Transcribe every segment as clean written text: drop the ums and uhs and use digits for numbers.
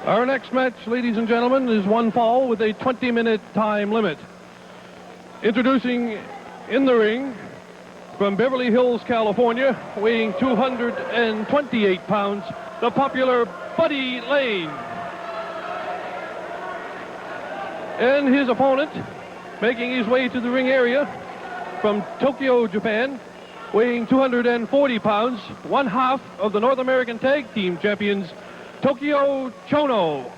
Our next match, ladies and gentlemen, is one fall with a 20-minute time limit. Introducing in the ring from Beverly Hills, California, weighing 228 pounds, the popular Buddy Lane. And his opponent, making his way to the ring area from Tokyo, Japan, weighing 240 pounds, one half of the North American Tag Team Champions, Tokyo Chono.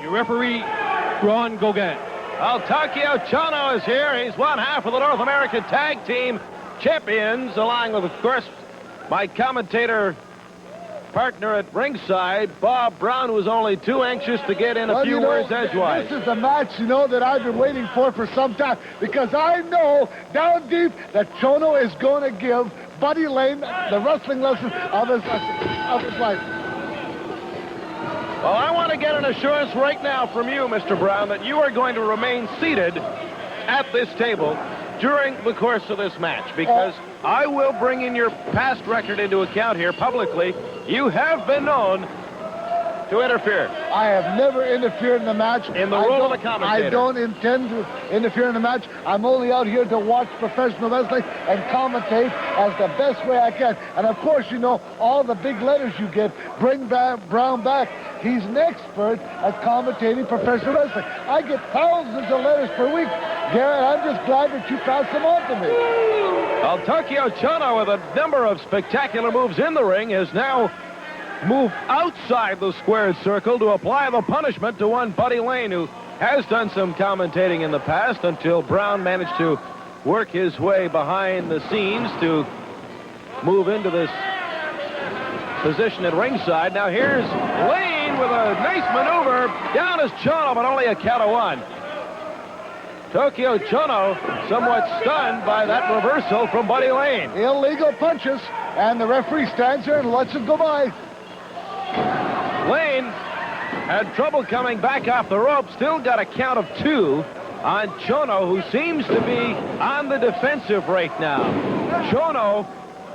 Your referee, Ron Gauguin. Well, Tokyo Chono is here. He's one half of the North American Tag Team Champions, along with, of course, my commentator partner at ringside, Bob Brown, was only too anxious to get in a few words edgewise. This is a match, that I've been waiting for some time, because I know down deep that Chono is going to give Buddy Lane the wrestling lesson of his life. Well, I want to get an assurance right now from you, Mr. Brown, that you are going to remain seated at this table during the course of this match, because I will bring in your past record into account here publicly. You have been known to interfere. I have never interfered in the match. In the role of the commentator. I don't intend to interfere in the match. I'm only out here to watch professional wrestling and commentate as the best way I can. And of course, all the big letters you get, bring Brown back. He's an expert at commentating professional wrestling. I get thousands of letters per week. Garrett, I'm just glad that you passed them on to me. Well, Tokyo Chono, with a number of spectacular moves in the ring, has now moved outside the squared circle to apply the punishment to one Buddy Lane, who has done some commentating in the past, until Brown managed to work his way behind the scenes to move into this position at ringside. Now here's Lane with a nice maneuver. Down is Chono, but only a count of one. Tokyo Chono somewhat stunned by that reversal from Buddy Lane. Illegal punches, and the referee stands there and lets it go by. Lane had trouble coming back off the rope, still got a count of two on Chono, who seems to be on the defensive right now. Chono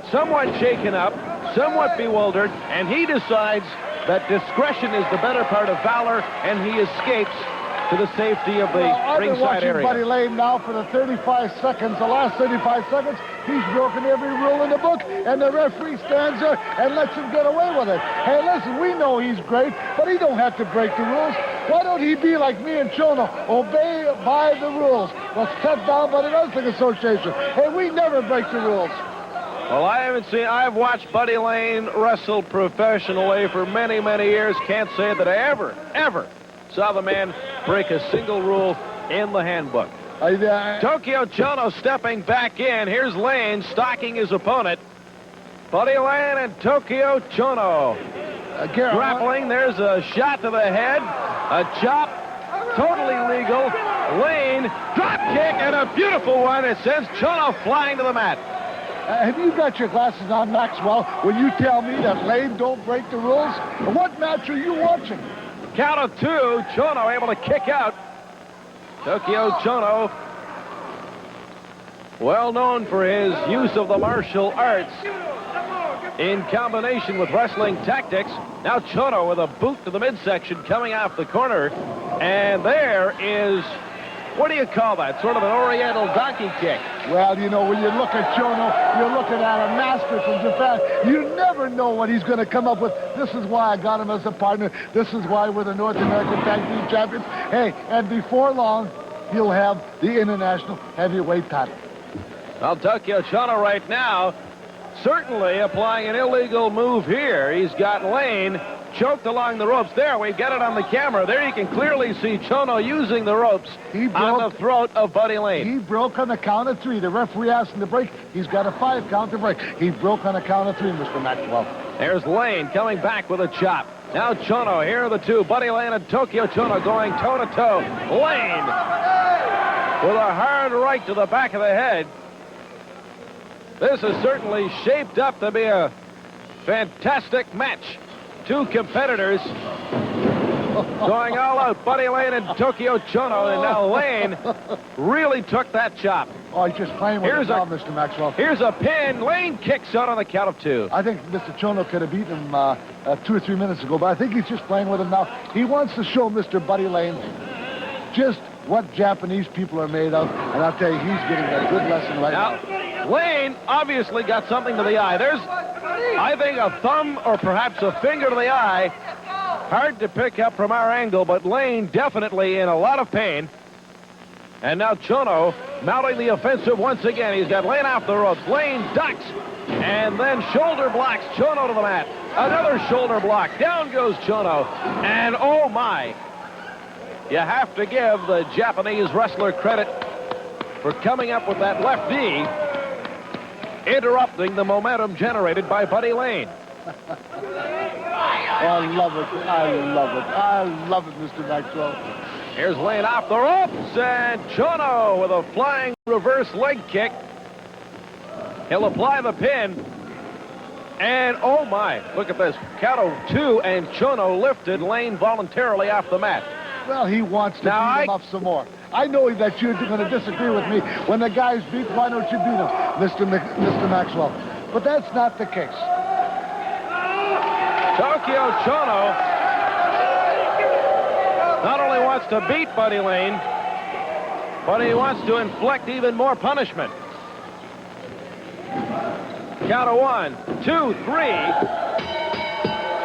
somewhat shaken up, somewhat bewildered, and he decides that discretion is the better part of valor, and he escapes to the safety of the ringside area. I've been watching Buddy Lane now for the 35 seconds. The last 35 seconds, he's broken every rule in the book, and the referee stands there and lets him get away with it. Hey, listen, we know he's great, but he don't have to break the rules. Why don't he be like me and Chono, obey by the rules? That's set down by the Wrestling Association. Hey, we never break the rules. Well, I've watched Buddy Lane wrestle professionally for many, many years. Can't say that I ever saw the man break a single rule in the handbook. Tokyo Chono stepping back in. Here's Lane stalking his opponent. Buddy Lane and Tokyo Chono grappling. There's a shot to the head, a chop, totally legal. Lane, drop kick, and a beautiful one. It sends Chono flying to the mat. Have you got your glasses on, Maxwell, when you tell me that Lane don't break the rules? What match are you watching? Count of two, Chono able to kick out. Tokyo Chono, well known for his use of the martial arts in combination with wrestling tactics. Now Chono with a boot to the midsection coming off the corner. And there is, what do you call that? Sort of an oriental donkey kick. Well, when you look at Chono, you're looking at a master from Japan. You never know what he's going to come up with. This is why I got him as a partner. This is why we're the North American Tag Team Champions. Hey, and before long, he'll have the International Heavyweight title. Well, Tokyo Chono right now certainly applying an illegal move here. He's got Lane choked along the ropes. There, we've got it on the camera. There you can clearly see Chono using the ropes on the throat of Buddy Lane. He broke on the count of three. The referee asked him to break. He's got a 5 count to break. He broke on the count of three, Mr. Maxwell. There's Lane coming back with a chop. Now Chono, here are the two. Buddy Lane and Tokyo Chono going toe-to-toe. Lane with a hard right to the back of the head. This is certainly shaped up to be a fantastic match. Two competitors going all out. Buddy Lane and Tokyo Chono. And now Lane really took that chop. Oh, he's just playing with it now, Mr. Maxwell. Here's a pin. Lane kicks out on the count of 2. I think Mr. Chono could have beaten him 2 or 3 minutes ago, but I think he's just playing with him now. He wants to show Mr. Buddy Lane just what Japanese people are made of, and I'll tell you, he's getting a good lesson right now. Lane obviously got something to the eye. There's, I think, a thumb or perhaps a finger to the eye. Hard to pick up from our angle, but Lane definitely in a lot of pain. And now Chono mounting the offensive once again. He's got Lane off the ropes. Lane ducks and then shoulder blocks Chono to the mat. Another shoulder block. Down goes Chono. And oh my, you have to give the Japanese wrestler credit for coming up with that left knee, interrupting the momentum generated by Buddy Lane. Oh, I love it. I love it. I love it, Mr. Maxwell. Here's Lane off the ropes, and Chono with a flying reverse leg kick. He'll apply the pin. And oh my, look at this. Count of 2, and Chono lifted Lane voluntarily off the mat. Well, he wants to beat him up some more. I know that you're going to disagree with me. When the guy's beat, why don't you beat him, Mr. Maxwell? But that's not the case. Tokyo Chono not only wants to beat Buddy Lane, but he wants to inflict even more punishment. Count of 1, 2, 3.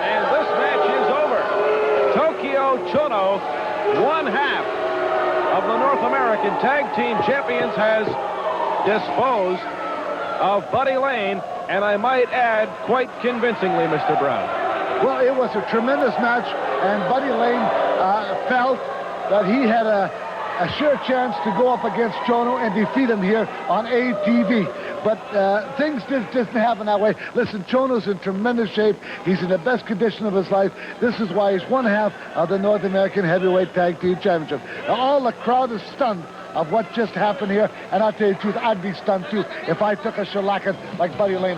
And this match is over. Tokyo Chono, one half of the North American Tag Team Champions, has disposed of Buddy Lane, and I might add, quite convincingly, Mr. Brown. Well, it was a tremendous match, and Buddy Lane felt that he had a sure chance to go up against Chono and defeat him here on ATV. But things just didn't happen that way. Listen, Chono's in tremendous shape. He's in the best condition of his life. This is why he's one half of the North American Heavyweight Tag Team Championship. Now, all the crowd is stunned of what just happened here, and I'll tell you the truth, I'd be stunned too if I took a shellacking like Buddy Lane is.